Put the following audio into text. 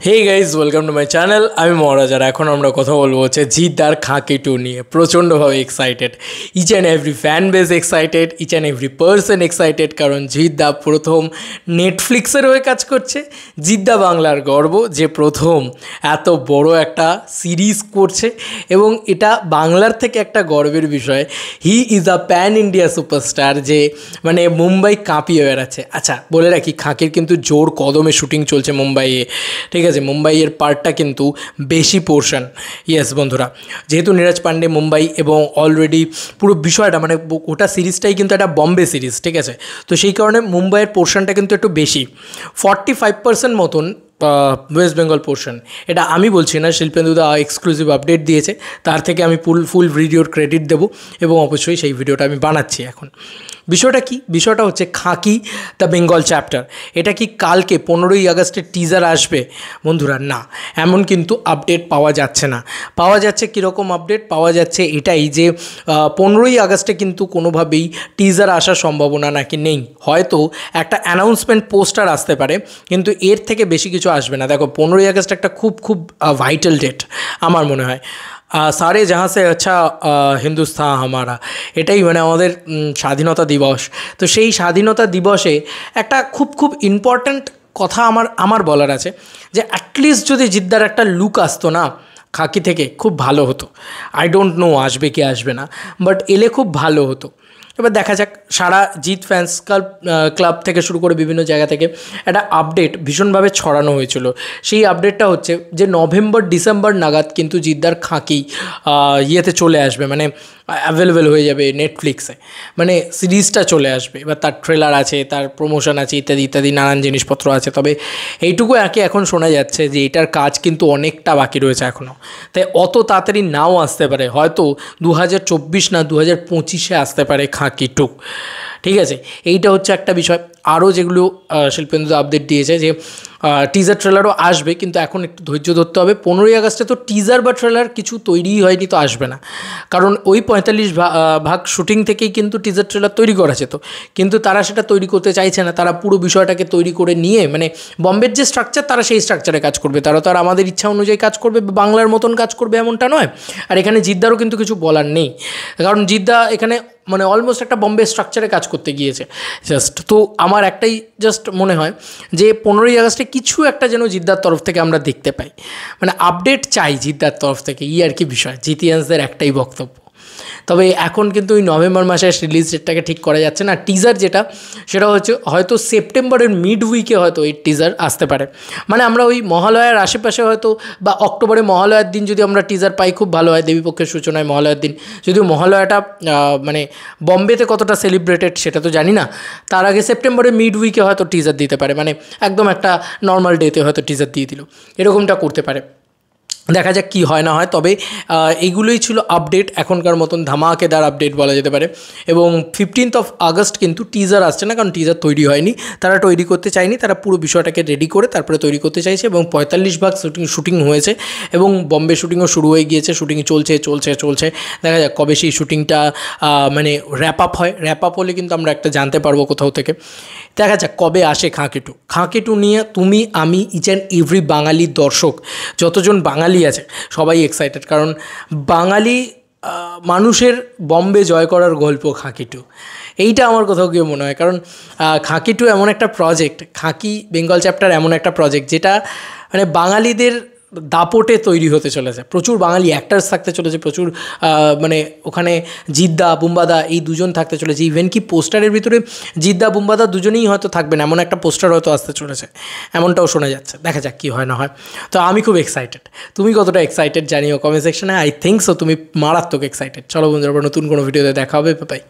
Hey guys welcome to my channel আমি মহারাজ আর এখন আমরা কথা বলবো হচ্ছে জিৎ আর খাকি টু নিয়ে প্রচণ্ডভাবে excited each and every fan base excited each and every person excited কারণ জিৎ দা প্রথম নেটফ্লিক্সের হয়ে কাজ করছে জিৎ দা বাংলার গর্ব যে প্রথম এত বড় একটা সিরিজ করছে এবং এটা বাংলার থেকে একটা গর্বের বিষয় he is a pan India superstar যে মানে মুম্বাই কাঁপিয়ে বেড়াচ্ছে। আচ্ছা বলে রাখি খাকির কিন্তু জোর কদমে শুটিং চলছে মুম্বাইয়ে, ঠিক আছে। মুম্বাইয়ের পার্টটা কিন্তু বেশি পোর্শন, ইয়েস বন্ধুরা, যেহেতু নীরজ পান্ডে মুম্বাই এবং অলরেডি পুরো বিষয়টা মানে ওটা সিরিজটাই কিন্তু একটা বম্বে সিরিজ, ঠিক আছে। তো সেই কারণে মুম্বাইয়ের পোর্শনটা কিন্তু একটু বেশি, 45% মতন ওয়েস্ট বেঙ্গল পোর্শন। এটা আমি বলছি না, শিল্পেন্দুদা এক্সক্লুসিভ আপডেট দিয়েছে, তার থেকে আমি ফুল ভিডিওর ক্রেডিট দেবো এবং অবশ্যই সেই ভিডিওটা আমি বানাচ্ছি এখন। বিষয়টা কি? বিষয়টা হচ্ছে খাকি দ্য বেঙ্গল চ্যাপ্টার। এটা কি কালকে 15ই আগস্টের টিজার আসবে বন্ধুরা? না, এমন কিন্তু আপডেট পাওয়া যাচ্ছে না। পাওয়া যাচ্ছে কীরকম আপডেট পাওয়া যাচ্ছে এটাই যে 15ই আগস্টে কিন্তু কোনোভাবেই টিজার আসার সম্ভাবনা নাকি নেই। হয়তো একটা অ্যানাউন্সমেন্ট পোস্টার আসতে পারে, কিন্তু এর থেকে বেশি কিছু আসবে না। দেখো 15ই আগস্ট একটা খুব ভাইটাল ডেট আমার মনে হয়। সারে জাহাঁ সে আচ্ছা হিন্দুস্তান হামারা, এটাই মানে আমাদের স্বাধীনতা দিবস। তো সেই স্বাধীনতা দিবসে একটা খুব ইম্পর্ট্যান্ট কথা আমার বলার আছে যে অ্যাটলিস্ট যদি জিদ্দার একটা লুক আসতো না খাকি থেকে, খুব ভালো হতো। আই ডোন্ট নো আসবে কি আসবে না, বাট এলে খুব ভালো হতো। এবার দেখা যাক। সারা জিৎ ফ্যান্স ক্লাব থেকে শুরু করে বিভিন্ন জায়গা থেকে একটা আপডেট ভীষণভাবে ছড়ানো হয়েছিল। সেই আপডেটটা হচ্ছে যে নভেম্বর ডিসেম্বর নাগাদ কিন্তু জিদ্দার খাকি ইয়েতে চলে আসবে, মানে অ্যাভেলেবেল হয়ে যাবে নেটফ্লিক্সে, মানে সিরিজটা চলে আসবে। এবার তার ট্রেলার আছে, তার প্রমোশন আছে, ইত্যাদি নানান জিনিসপত্র আছে। তবে এইটুকু এখন শোনা যাচ্ছে যে এটার কাজ কিন্তু অনেকটা বাকি রয়েছে এখনও, তাই অত তাড়াতাড়ি নাও আসতে পারে, হয়তো 2024 না 2025-এ আসতে পারে খাকি টু, ঠিক আছে। এইটা হচ্ছে একটা বিষয়। আরও যেগুলো শিল্পেন্দু আপডেট দিয়েছে যে টিজার ট্রেলারও আসবে, কিন্তু এখন একটু ধৈর্য ধরতে হবে। 15ই আগস্টে তো টিজার বা ট্রেলার কিছু তৈরিই হয়নি, তো আসবে না, কারণ ওই 45 ভাগ শুটিং থেকেই কিন্তু টিজার ট্রেলার তৈরি করা যেত, কিন্তু তারা সেটা তৈরি করতে চাইছে না। তারা পুরো বিষয়টাকে তৈরি করে নিয়ে মানে বম্বের যে স্ট্রাকচার, তারা সেই স্ট্রাকচারে কাজ করবে। তারা তো আর আমাদের ইচ্ছা অনুযায়ী কাজ করবে, বাংলার মতন কাজ করবে এমনটা নয়। আর এখানে জিদ্দারও কিন্তু কিছু বলার নেই, কারণ জিদ্দা এখানে মানে অলমোস্ট একটা বম্বে স্ট্রাকচারে কাজ করতে গিয়েছে জাস্ট। তো আমার একটাই জাস্ট মনে হয় যে 15ই আগস্টে কিছু একটা যেন জিদ্দার তরফ থেকে আমরা দেখতে পাই, মানে আপডেট চাই জিদ্দার তরফ থেকে, আর কি বিষয়। জিতিয়ান্সদের একটাই বক্তব্য। তবে এখন কিন্তু ওই নভেম্বর মাসে রিলিজ ডেটটাকে ঠিক করা যাচ্ছে না। টিজার যেটা, সেটা হচ্ছে হয়তো সেপ্টেম্বরের মিড উইকে হয়তো এই টিজার আসতে পারে। মানে আমরা ওই মহালয়ার আশেপাশে হয়তো, বা অক্টোবরে মহালয়ার দিন যদি আমরা টিজার পাই খুব ভালো হয়। দেবীপক্ষের সূচনায় মহালয়ার দিন, যদিও মহালয়াটা মানে বম্বেতে কতটা সেলিব্রেটেড সেটা তো জানি না। তার আগে সেপ্টেম্বরের মিড উইকে হয়তো টিজার দিতে পারে, মানে একদম একটা নর্মাল ডেতে হয়তো টিজার দিয়ে দিল, এরকমটা করতে পারে। দেখা যাক কী হয় না হয়। তবে এইগুলোই ছিল আপডেট, এখনকার মতন ধামাকেদার আপডেট বলা যেতে পারে। এবং 15 আগস্ট কিন্তু টিজার আসছে না, কারণ টিজার তৈরি হয়নি, তারা তৈরি করতে চায়নি। তারা পুরো বিষয়টাকে রেডি করে তারপরে তৈরি করতে চাইছে, এবং 45 ভাগ শুটিং হয়েছে এবং বম্বে শুটিংও শুরু হয়ে গিয়েছে। শুটিং চলছে। দেখা যাক কবে সেই শুটিংটা মানে র্যাপ আপ হয়। র্যাপ আপ হলে কিন্তু আমরা একটা জানতে পারবো কোথাও থেকে। দেখা যাক কবে আসে খাকি টু নিয়ে তুমি আমি ইচ অ্যান্ড এভরি বাঙালি দর্শক, যতজন বাঙালি আছে সবাই এক্সাইটেড, কারণ বাঙালি মানুষের বম্বে জয় করার গল্প খাকি টু। এইটা আমার কোথাও গিয়ে মনে হয়, কারণ খাকি টু এমন একটা প্রজেক্ট, খাকি বেঙ্গল চ্যাপ্টার এমন একটা প্রজেক্ট যেটা মানে বাঙালিদের দাপটে তৈরি হতে চলেছে। প্রচুর বাঙালি অ্যাক্টার্স থাকতে চলেছে, প্রচুর মানে ওখানে জিদ্দা বুম্বাদা এই দুজন থাকতে চলেছে। ইভেন কি পোস্টারের ভিতরে জিদ্দা বুম্বাদা দুজনেই হয়তো থাকবেন, এমন একটা পোস্টার হয়তো আসতে চলেছে, এমনটাও শোনা যাচ্ছে। দেখা যাক কী হয় না হয়। তো আমি খুব এক্সাইটেড। তুমি কতটা এক্সাইটেড জানিও কমেন্ট সেকশনে। আই থিঙ্ক সো তুমি মারাত্মক এক্সাইটেড। চলো বন্ধুরা, নতুন কোনো ভিডিওতে দেখা হবে। বাই।